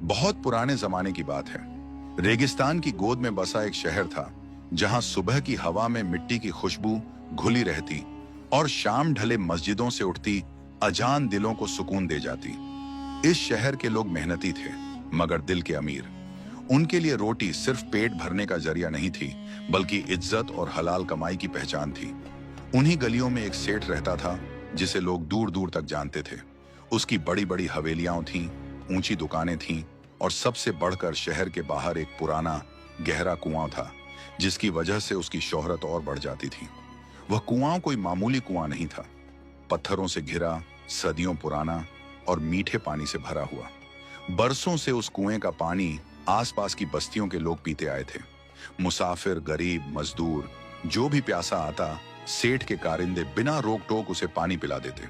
बहुत पुराने जमाने की बात है। रेगिस्तान की गोद में बसा एक शहर था, जहां सुबह की हवा में मिट्टी की खुशबू घुली रहती और शाम ढले मस्जिदों से उठती अजान दिलों को सुकून दे जाती। इस शहर के लोग मेहनती थे, मगर दिल के अमीर। उनके लिए रोटी सिर्फ पेट भरने का जरिया नहीं थी, बल्कि इज्जत और हलाल कमाई की पहचान थी। उन्हीं गलियों में एक सेठ रहता था, जिसे लोग दूर दूर तक जानते थे। उसकी बड़ी बड़ी हवेलियां थीं, ऊंची दुकानें थीं और सबसे बढ़कर शहर के बाहर एक पुराना गहरा कुआं था, जिसकी वजह से उसकी शोहरत और बढ़ जाती थी। वह कुआं कोई मामूली कुआं नहीं था, पत्थरों से घिरा, सदियों पुराना और मीठे पानी से भरा हुआ। बरसों से उस कुएं का पानी आसपास की बस्तियों के लोग पीते आए थे। मुसाफिर, गरीब, मजदूर, जो भी प्यासा आता, सेठ के कारिंदे बिना रोक टोक उसे पानी पिला देते।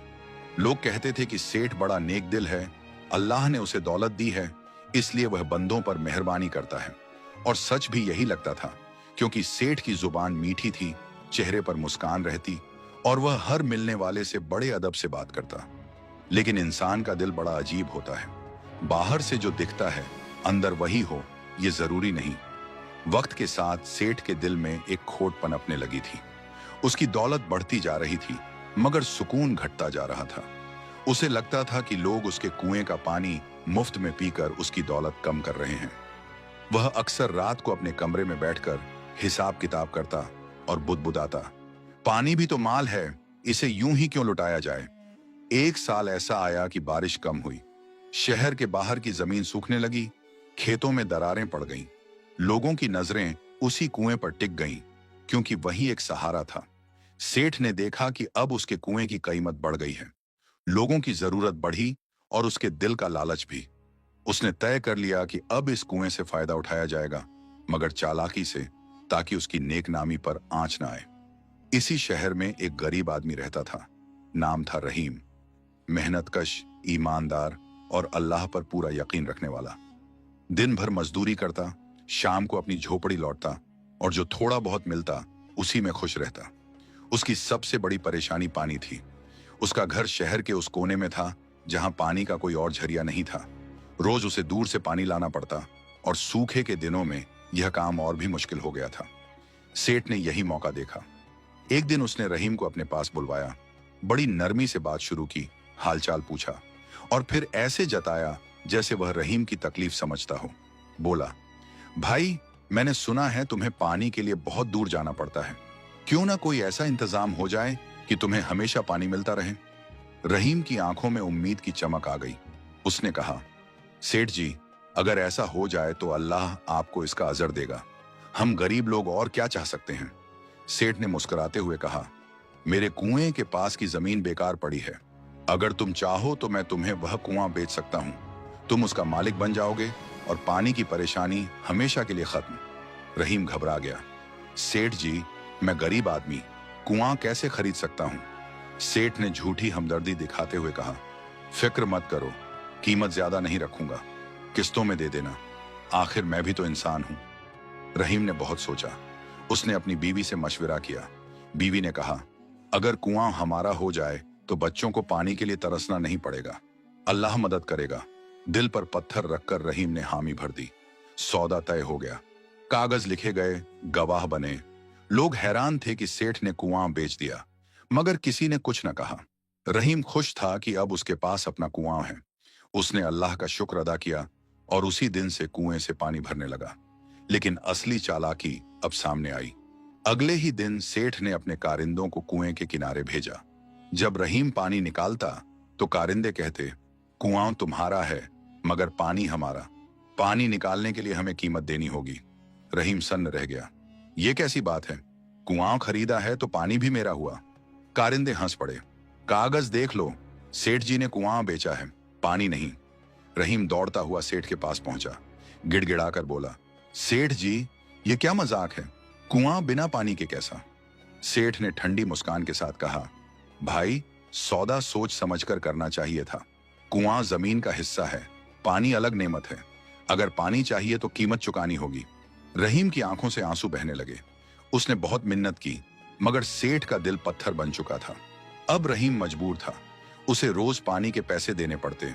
लोग कहते थे कि सेठ बड़ा नेक दिल है, अल्लाह ने उसे दौलत दी है, इसलिए वह बंदों पर मेहरबानी करता है। और सच भी यही लगता था, क्योंकि सेठ की जुबान मीठी थी, चेहरे पर मुस्कान रहती और वह हर मिलने वाले से बड़े अदब से बात करता। लेकिन इंसान का दिल बड़ा अजीब होता है। बाहर से जो दिखता है, अंदर वही हो, ये जरूरी नहीं। वक्त के साथ सेठ के दिल में एक खोट पनपने लगी थी। उसकी दौलत बढ़ती जा रही थी, मगर सुकून घटता जा रहा था। उसे लगता था कि लोग उसके कुएं का पानी मुफ्त में पीकर उसकी दौलत कम कर रहे हैं। वह अक्सर रात को अपने कमरे में बैठकर हिसाब किताब करता और बुदबुदाता, पानी भी तो माल है, इसे यूं ही क्यों लुटाया जाए। एक साल ऐसा आया कि बारिश कम हुई। शहर के बाहर की जमीन सूखने लगी, खेतों में दरारें पड़ गईं। लोगों की नजरें उसी कुएं पर टिक गईं, क्योंकि वही एक सहारा था। सेठ ने देखा कि अब उसके कुएं की कीमत बढ़ गई है। लोगों की जरूरत बढ़ी और उसके दिल का लालच भी। उसने तय कर लिया कि अब इस कुएं से फायदा उठाया जाएगा, मगर चालाकी से, ताकि उसकी नेकनामी पर आंच ना आए। इसी शहर में एक गरीब आदमी रहता था। नाम था रहीम। मेहनतकश, ईमानदार और अल्लाह पर पूरा यकीन रखने वाला। दिन भर मजदूरी करता, शाम को अपनी झोपड़ी लौटता और जो थोड़ा बहुत मिलता उसी में खुश रहता। उसकी सबसे बड़ी परेशानी पानी थी। उसका घर शहर के उस कोने में था, जहां पानी का कोई और झरिया नहीं था। रोज उसे दूर से पानी लाना पड़ता और सूखे के दिनों में यह काम और भी मुश्किल हो गया था। सेठ ने यही मौका देखा। एक दिन उसने रहीम को अपने पास बुलवाया, बड़ी नरमी से बात शुरू की, हालचाल पूछा और फिर ऐसे जताया जैसे वह रहीम की तकलीफ समझता हो। बोला, भाई, मैंने सुना है तुम्हें पानी के लिए बहुत दूर जाना पड़ता है। क्यों ना कोई ऐसा इंतजाम हो जाए कि तुम्हें हमेशा पानी मिलता रहे। रहीम की आंखों में उम्मीद की चमक आ गई। उसने कहा, सेठ जी, अगर ऐसा हो जाए तो अल्लाह आपको इसका अजर देगा। हम गरीब लोग और क्या चाह सकते हैं। सेठ ने मुस्कुराते हुए कहा, मेरे कुएं के पास की जमीन बेकार पड़ी है। अगर तुम चाहो तो मैं तुम्हें वह कुआं बेच सकता हूं। तुम उसका मालिक बन जाओगे और पानी की परेशानी हमेशा के लिए खत्म। रहीम घबरा गया। सेठ जी, मैं गरीब आदमी कुआं कैसे खरीद सकता हूं। सेठ ने झूठी हमदर्दी दिखाते हुए कहा, फिक्र मत करो, कीमत ज्यादा नहीं रखूंगा, किस्तों में दे देना, आखिर मैं भी तो इंसान हूं। रहीम ने बहुत सोचा। उसने अपनी बीवी से मशविरा किया। बीवी ने कहा, अगर कुआं हमारा हो जाए तो बच्चों को पानी के लिए तरसना नहीं पड़ेगा, अल्लाह मदद करेगा। दिल पर पत्थर रखकर रहीम ने हामी भर दी। सौदा तय हो गया। कागज लिखे गए, गवाह बने। लोग हैरान थे कि सेठ ने कुआं बेच दिया, मगर किसी ने कुछ न कहा। रहीम खुश था कि अब उसके पास अपना कुआं है। उसने अल्लाह का शुक्र अदा किया और उसी दिन से कुएं से पानी भरने लगा। लेकिन असली चालाकी अब सामने आई। अगले ही दिन सेठ ने अपने कारिंदों को कुएं के किनारे भेजा। जब रहीम पानी निकालता तो कारिंदे कहते, कुआं तुम्हारा है मगर पानी हमारा। पानी निकालने के लिए हमें कीमत देनी होगी। रहीम सन्न रह गया। ये कैसी बात है, कुआं खरीदा है तो पानी भी मेरा हुआ। कारिंदे हंस पड़े। कागज देख लो, सेठ जी ने कुआं बेचा है, पानी नहीं। रहीम दौड़ता हुआ सेठ के पास पहुंचा, गिड़गिड़ाकर बोला, सेठ जी, ये क्या मजाक है, कुआं बिना पानी के कैसा। सेठ ने ठंडी मुस्कान के साथ कहा, भाई, सौदा सोच समझकर करना चाहिए था। कुआं जमीन का हिस्सा है, पानी अलग नेमत है। अगर पानी चाहिए तो कीमत चुकानी होगी। रहीम की आंखों से आंसू बहने लगे। उसने बहुत मिन्नत की, मगर सेठ का दिल पत्थर बन चुका था। अब रहीम मजबूर था। उसे रोज पानी के पैसे देने पड़ते।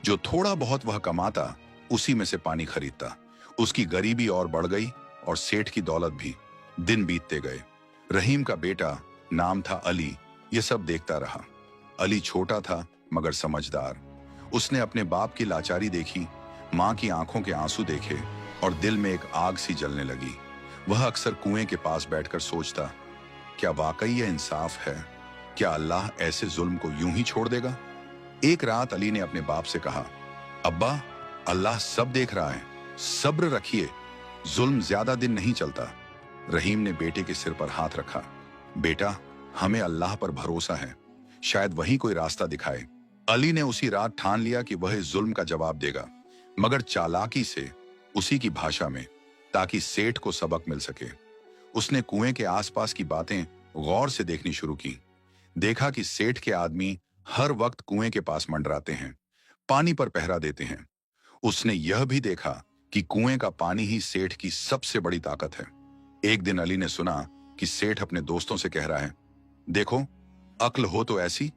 जो थोड़ा बहुत वह कमाता उसी में से पानी खरीदता। उसकी गरीबी और बढ़ गई और सेठ की दौलत भी। दिन बीतते गए। रहीम का बेटा, नाम था अली, ये सब देखता रहा। अली छोटा था मगर समझदार। उसने अपने बाप की लाचारी देखी, माँ की आंखों के आंसू देखे और दिल में एक आग सी जलने लगी। वह अक्सर कुएं के पास बैठकर सोचता, क्या वाकई यह इंसाफ है? क्या अल्लाह ऐसे जुल्म को यूं ही छोड़ देगा? एक रात अली ने अपने बाप से कहा, अब्बा, अल्लाह सब देख रहा है, सब्र रखिए, जुल्म ज्यादा दिन नहीं चलता। रहीम ने बेटे के सिर पर हाथ रखा। बेटा, हमें अल्लाह पर भरोसा है, शायद वही कोई रास्ता दिखाए। अली ने उसी रात ठान लिया कि वह इस जुल्म का जवाब देगा, मगर चालाकी से, उसी की भाषा में, ताकि सेठ को सबक मिल सके। उसने कुएं के आसपास की बातें गौर से देखनी शुरू की। देखा कि सेठ के आदमी हर वक्त कुएं के पास मंडराते हैं, पानी पर पहरा देते हैं। उसने यह भी देखा कि कुएं का पानी ही सेठ की सबसे बड़ी ताकत है। एक दिन अली ने सुना कि सेठ अपने दोस्तों से कह रहा है, देखो, अक्ल हो तो ऐसी,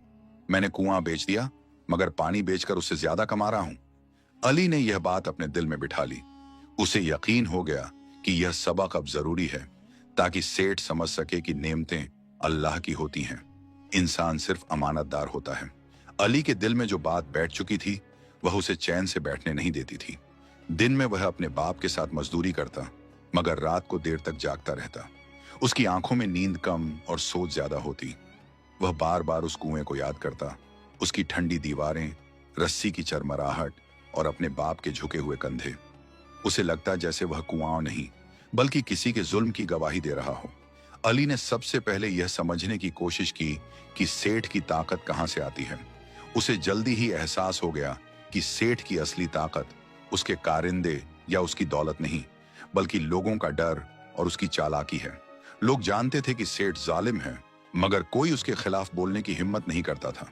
मैंने कुआं बेच दिया मगर पानी बेचकर उससे ज्यादा कमा रहा हूं। अली ने यह बात अपने दिल में बिठा ली। उसे यकीन हो गया कि यह सबक अब जरूरी है, ताकि सेठ समझ सके कि नेमतें अल्लाह की होती हैं, इंसान सिर्फ अमानतदार होता है। अली के दिल में जो बात बैठ चुकी थी, वह उसे चैन से बैठने नहीं देती थी। दिन में वह अपने बाप के साथ मजदूरी करता, मगर रात को देर तक जागता रहता। उसकी आंखों में नींद कम और सोच ज्यादा होती। वह बार बार उस कुएं को याद करता, उसकी ठंडी दीवारें, रस्सी की चरमराहट और अपने बाप के झुके हुए कंधे। उसे लगता जैसे वह कुआं नहीं, बल्कि किसी के जुल्म की गवाही दे रहा हो। अली ने सबसे पहले यह समझने की कोशिश की कि सेठ की ताकत कहां से आती है। उसे जल्दी ही एहसास हो गया कि सेठ की असली ताकत उसके कारिंदे या उसकी दौलत नहीं, बल्कि लोगों का डर और उसकी चालाकी है। लोग जानते थे कि सेठ जालिम है, मगर कोई उसके खिलाफ बोलने की हिम्मत नहीं करता था।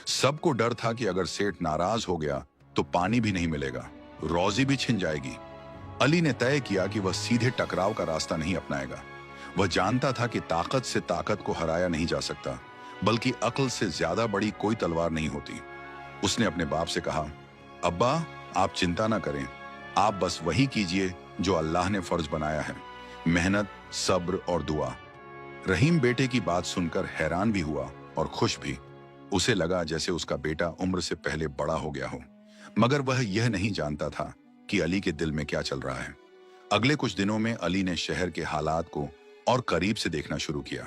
सबको डर था कि अगर सेठ नाराज हो गया तो पानी भी नहीं मिलेगा, रोजी भी छिन जाएगी। अली ने तय किया कि वह सीधे टकराव का रास्ता नहीं अपनाएगा। वह जानता था कि ताकत से ताकत को हराया नहीं जा सकता, बल्कि अक्ल से ज्यादा बड़ी कोई तलवार नहीं होती। उसने अपने बाप से कहा, अब्बा, आप चिंता ना करें, आप बस वही कीजिए जो अल्लाह ने फर्ज बनाया है, मेहनत, सब्र और दुआ। रहीम बेटे की बात सुनकर हैरान भी हुआ और खुश भी। उसे लगा जैसे उसका बेटा उम्र से पहले बड़ा हो गया हो, मगर वह यह नहीं जानता था कि अली के दिल में क्या चल रहा है। अगले कुछ दिनों में अली ने शहर के हालात को और करीब से देखना शुरू किया।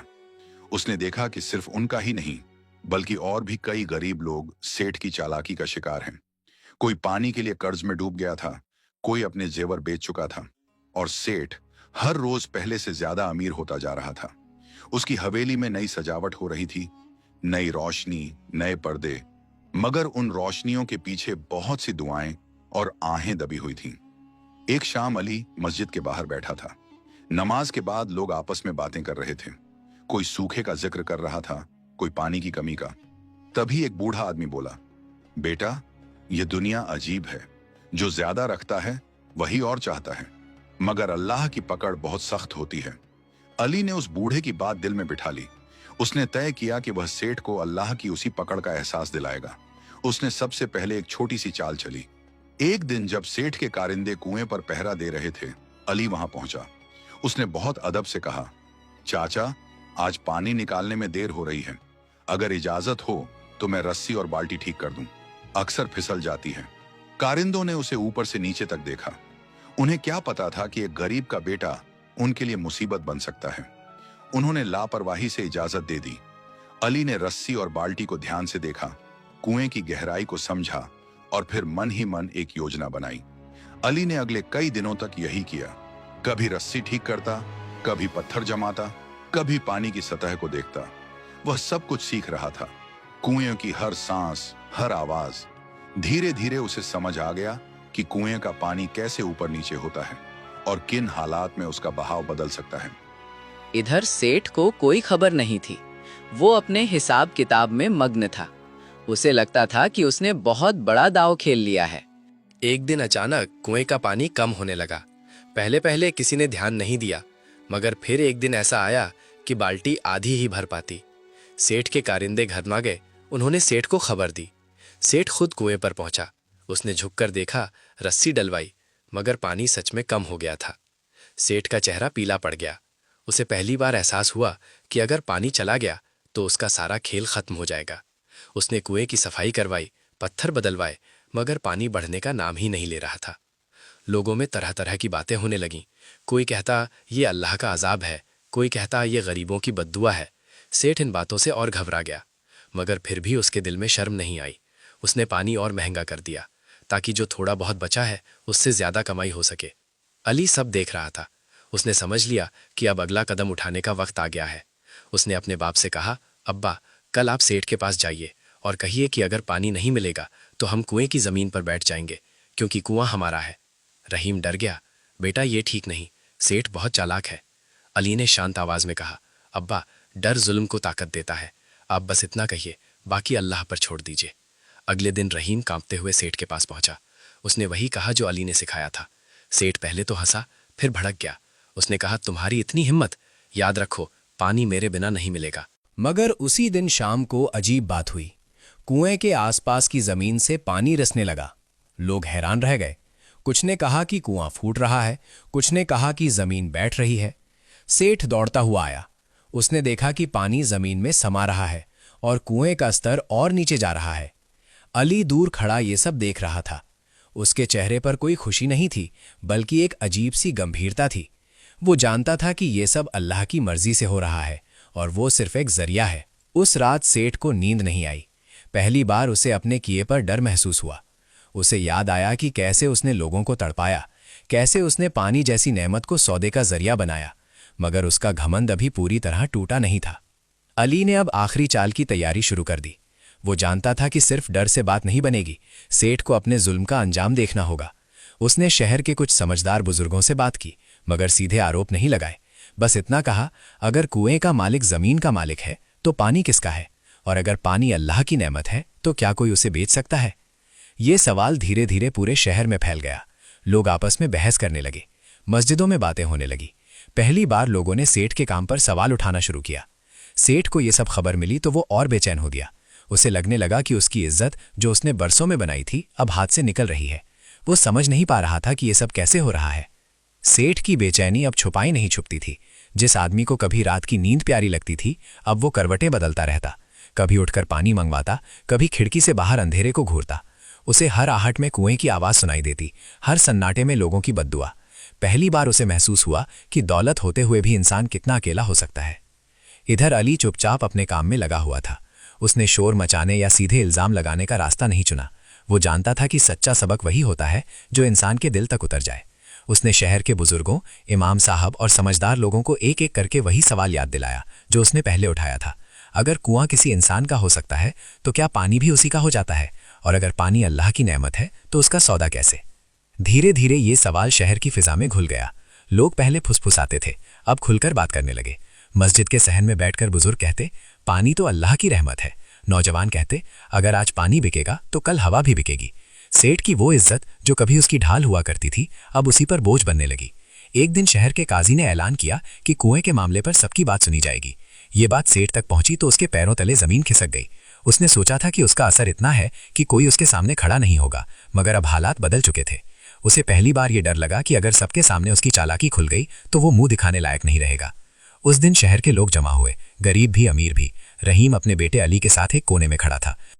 उसने देखा कि सिर्फ उनका ही नहीं, बल्कि और भी कई गरीब लोग सेठ की चालाकी का शिकार हैं। कोई पानी के लिए कर्ज में डूब गया था, कोई अपने जेवर बेच चुका था, और सेठ हर रोज पहले से ज्यादा अमीर होता जा रहा था। उसकी हवेली में नई सजावट हो रही थी, नई रोशनी, नए पर्दे, मगर उन रोशनियों के पीछे बहुत सी दुआएं और आहें दबी हुई थीं। एक शाम अली मस्जिद के बाहर बैठा था। नमाज के बाद लोग आपस में बातें कर रहे थे। कोई सूखे का जिक्र कर रहा था, कोई पानी की कमी का। तभी एक बूढ़ा आदमी बोला, बेटा, यह दुनिया अजीब है, जो ज्यादा रखता है वही और चाहता है, मगर अल्लाह की पकड़ बहुत सख्त होती है। अली ने उस बूढ़े की बात दिल में बिठा ली। उसने तय किया कि वह सेठ को अल्लाह की उसी पकड़ का एहसास दिलाएगा। उसने सबसे पहले एक छोटी सी चाल चली। एक दिन जब सेठ के कारिंदे कुएं पर पहरा दे रहे थे, अली वहां पहुंचा। उसने बहुत अदब से कहा, चाचा, आज पानी निकालने में देर हो रही है, अगर इजाजत हो तो मैं रस्सी और बाल्टी ठीक कर दूं, अक्सर फिसल जाती है। कारिंदों ने उसे ऊपर से नीचे तक देखा। उन्हें क्या पता था कि एक गरीब का बेटा उनके लिए मुसीबत बन सकता है। उन्होंने लापरवाही से इजाजत दे दी। अली ने रस्सी और बाल्टी को ध्यान से देखा, कुएं की गहराई को समझा और फिर मन ही मन एक योजना बनाई। अली ने अगले कई दिनों तक यही किया। कभी रस्सी ठीक करता, कभी पत्थर जमाता, कभी पानी की सतह को देखता। वह सब कुछ सीख रहा था, कुएं की हर सांस, हर आवाज। धीरे धीरे उसे समझ आ गया कि कुएं का पानी कैसे ऊपर नीचे होता है और किन हालात में उसका बहाव बदल सकता है। इधर सेठ को कोई खबर नहीं थी। वो अपने हिसाब किताब में मग्न था। उसे लगता था कि उसने बहुत बड़ा दांव खेल लिया है। एक दिन अचानक कुएं का पानी कम होने लगा। पहले पहले किसी ने ध्यान नहीं दिया, मगर फिर एक दिन ऐसा आया कि बाल्टी आधी ही भर पाती। सेठ के कारिंदे घर में गए। उन्होंने सेठ को खबर दी। सेठ खुद कुएं पर पहुंचा। उसने झुककर देखा, रस्सी डलवाई, मगर पानी सच में कम हो गया था। सेठ का चेहरा पीला पड़ गया। उसे पहली बार एहसास हुआ कि अगर पानी चला गया तो उसका सारा खेल खत्म हो जाएगा। उसने कुएं की सफाई करवाई, पत्थर बदलवाए, मगर पानी बढ़ने का नाम ही नहीं ले रहा था। लोगों में तरह तरह की बातें होने लगीं। कोई कहता ये अल्लाह का अजाब है, कोई कहता ये गरीबों की बद्दुआ है। सेठ इन बातों से और घबरा गया, मगर फिर भी उसके दिल में शर्म नहीं आई। उसने पानी और महंगा कर दिया ताकि जो थोड़ा बहुत बचा है उससे ज्यादा कमाई हो सके। अली सब देख रहा था। उसने समझ लिया कि अब अगला कदम उठाने का वक्त आ गया है। उसने अपने बाप से कहा, अब्बा, कल आप सेठ के पास जाइए और कहिए कि अगर पानी नहीं मिलेगा तो हम कुएं की जमीन पर बैठ जाएंगे, क्योंकि कुआं हमारा है। रहीम डर गया। बेटा, ये ठीक नहीं, सेठ बहुत चालाक है। अली ने शांत आवाज में कहा, अब्बा, डर जुल्म को ताकत देता है। आप बस इतना कहिए, बाकी अल्लाह पर छोड़ दीजिए। अगले दिन रहीम कांपते हुए सेठ के पास पहुंचा। उसने वही कहा जो अली ने सिखाया था। सेठ पहले तो हंसा, फिर भड़क गया। उसने कहा, तुम्हारी इतनी हिम्मत? याद रखो, पानी मेरे बिना नहीं मिलेगा। मगर उसी दिन शाम को अजीब बात हुई। कुएं के आसपास की जमीन से पानी रिसने लगा। लोग हैरान रह गए। कुछ ने कहा कि कुआं फूट रहा है, कुछ ने कहा कि जमीन बैठ रही है। सेठ दौड़ता हुआ आया। उसने देखा कि पानी जमीन में समा रहा है और कुएं का स्तर और नीचे जा रहा है। अली दूर खड़ा ये सब देख रहा था। उसके चेहरे पर कोई खुशी नहीं थी, बल्कि एक अजीब सी गंभीरता थी। वो जानता था कि ये सब अल्लाह की मर्जी से हो रहा है और वो सिर्फ एक जरिया है। उस रात सेठ को नींद नहीं आई। पहली बार उसे अपने किए पर डर महसूस हुआ। उसे याद आया कि कैसे उसने लोगों को तड़पाया, कैसे उसने पानी जैसी नेमत को सौदे का जरिया बनाया, मगर उसका घमंड अभी पूरी तरह टूटा नहीं था। अली ने अब आखिरी चाल की तैयारी शुरू कर दी। वो जानता था कि सिर्फ डर से बात नहीं बनेगी, सेठ को अपने जुल्म का अंजाम देखना होगा। उसने शहर के कुछ समझदार बुजुर्गों से बात की, मगर सीधे आरोप नहीं लगाए। बस इतना कहा, अगर कुएं का मालिक जमीन का मालिक है तो पानी किसका है? और अगर पानी अल्लाह की नेमत है तो क्या कोई उसे बेच सकता है? ये सवाल धीरे धीरे पूरे शहर में फैल गया। लोग आपस में बहस करने लगे। मस्जिदों में बातें होने लगी। पहली बार लोगों ने सेठ के काम पर सवाल उठाना शुरू किया। सेठ को यह सब खबर मिली तो वो और बेचैन हो गया। उसे लगने लगा कि उसकी इज्जत जो उसने बरसों में बनाई थी अब हाथ से निकल रही है। वो समझ नहीं पा रहा था कि यह सब कैसे हो रहा है। सेठ की बेचैनी अब छुपाई नहीं छुपती थी। जिस आदमी को कभी रात की नींद प्यारी लगती थी, अब वो करवटें बदलता रहता। कभी उठकर पानी मंगवाता, कभी खिड़की से बाहर अंधेरे को घूरता। उसे हर आहट में कुएं की आवाज सुनाई देती, हर सन्नाटे में लोगों की बद्दुआ। पहली बार उसे महसूस हुआ कि दौलत होते हुए भी इंसान कितना अकेला हो सकता है। इधर अली चुपचाप अपने काम में लगा हुआ था। उसने शोर मचाने या सीधे इल्जाम लगाने का रास्ता नहीं चुना। वो जानता था कि सच्चा सबक वही होता है जो इंसान के दिल तक उतर जाए। उसने शहर के बुजुर्गों, इमाम साहब और समझदार लोगों को एक एक करके वही सवाल याद दिलाया जो उसने पहले उठाया था। अगर कुआं किसी इंसान का हो सकता है तो क्या पानी भी उसी का हो जाता है? और अगर पानी अल्लाह की नेमत है तो उसका सौदा कैसे? धीरे धीरे ये सवाल शहर की फिजा में घुल गया। लोग पहले फुसफुसाते थे, अब खुलकर बात करने लगे। मस्जिद के सहन में बैठकर बुजुर्ग कहते, पानी तो अल्लाह की रहमत है। नौजवान कहते, अगर आज पानी बिकेगा तो कल हवा भी बिकेगी। सेठ की वो इज्जत जो कभी उसकी ढाल हुआ करती थी, अब उसी पर बोझ बनने लगी। एक दिन शहर के काजी ने ऐलान किया कि कुएं के मामले पर सबकी बात सुनी जाएगी। ये बात सेठ तक पहुंची तो उसके पैरों तले जमीन खिसक गई। उसने सोचा था कि उसका असर इतना है कि कोई उसके सामने खड़ा नहीं होगा, मगर अब हालात बदल चुके थे। उसे पहली बार ये डर लगा कि अगर सबके सामने उसकी चालाकी खुल गई तो वो मुंह दिखाने लायक नहीं रहेगा। उस दिन शहर के लोग जमा हुए, गरीब भी अमीर भी। रहीम अपने बेटे अली के साथ एक कोने में खड़ा था।